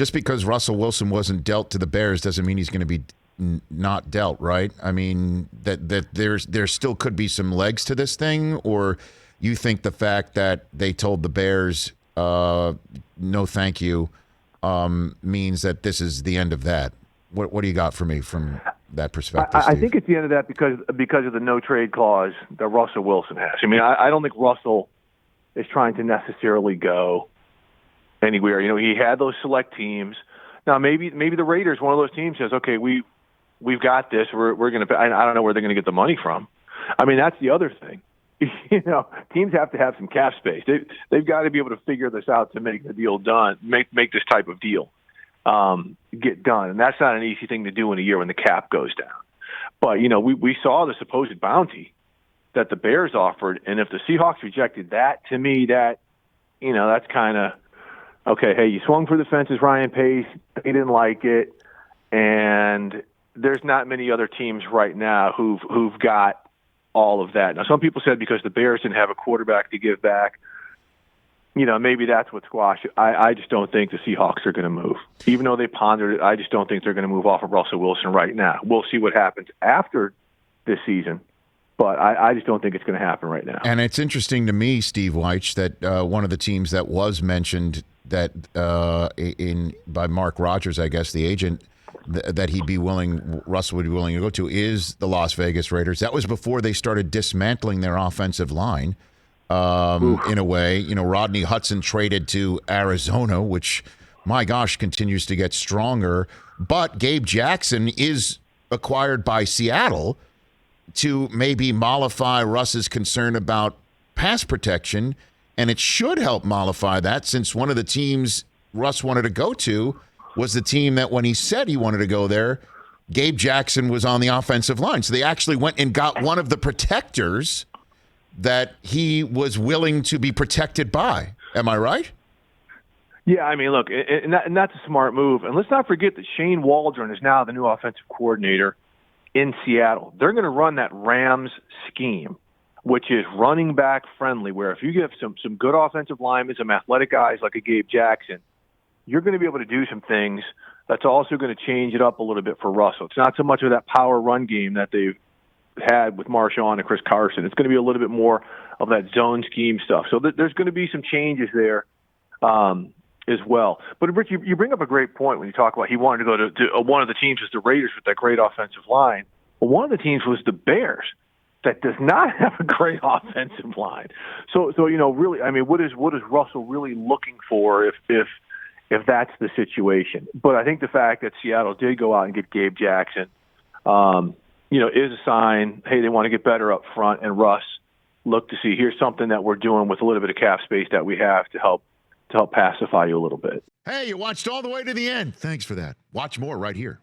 just because Russell Wilson wasn't dealt to the Bears doesn't mean he's going to be not dealt, right? I mean, that there still could be some legs to this thing, or you think the fact that they told the Bears no thank you means that this is the end of that? What do you got for me from that perspective, I think it's the end of that because of the no trade clause that Russell Wilson has. I mean, I don't think Russell is trying to necessarily go anywhere. You know, he had those select teams. Now maybe the Raiders, one of those teams, says, okay, we've got this. We're going to. I don't know where they're going to get the money from. I mean, that's the other thing. You know, teams have to have some cap space. They've got to be able to figure this out to make the deal done. Make this type of deal get done, and that's not an easy thing to do in a year when the cap goes down. But you know, we saw the supposed bounty that the Bears offered, and if the Seahawks rejected that, to me, that that's kind of okay. Hey, you swung for the fences, Ryan Pace. They didn't like it, and there's not many other teams right now who've got all of that. Now, some people said because the Bears didn't have a quarterback to give back, you know, maybe that's what squashed it. I just don't think the Seahawks are going to move. Even though they pondered it, I just don't think they're going to move off of Russell Wilson right now. We'll see what happens after this season, but I just don't think it's going to happen right now. And it's interesting to me, Steve Wyche, that one of the teams that was mentioned that by Mark Rodgers, I guess, the agent, that Russell would be willing to go to is the Las Vegas Raiders. That was before they started dismantling their offensive line. In a way, you know, Rodney Hudson traded to Arizona, which, my gosh, continues to get stronger. But Gabe Jackson is acquired by Seattle to maybe mollify Russ's concern about pass protection. And it should help mollify that, since one of the teams Russ wanted to go to was the team that when he said he wanted to go there, Gabe Jackson was on the offensive line. So they actually went and got one of the protectors that he was willing to be protected by. Am I right? Yeah, I mean, look, and that's a smart move. And let's not forget that Shane Waldron is now the new offensive coordinator in Seattle. They're going to run that Rams scheme, which is running back friendly, where if you give some good offensive linemen, some athletic guys like a Gabe Jackson, you're going to be able to do some things that's also going to change it up a little bit for Russell. It's not so much of that power run game that they've had with Marshawn and Chris Carson. It's going to be a little bit more of that zone scheme stuff. So there's going to be some changes there as well. But Rich, you bring up a great point when you talk about he wanted to go to one of the teams was the Raiders with that great offensive line. Well, one of the teams was the Bears that does not have a great offensive line. So you know, really, I mean, what is Russell really looking for if that's the situation? But I think the fact that Seattle did go out and get Gabe Jackson, is a sign, hey, they want to get better up front, and Russ look to see, here's something that we're doing with a little bit of cap space that we have to help pacify you a little bit. Hey, you watched all the way to the end. Thanks for that. Watch more right here.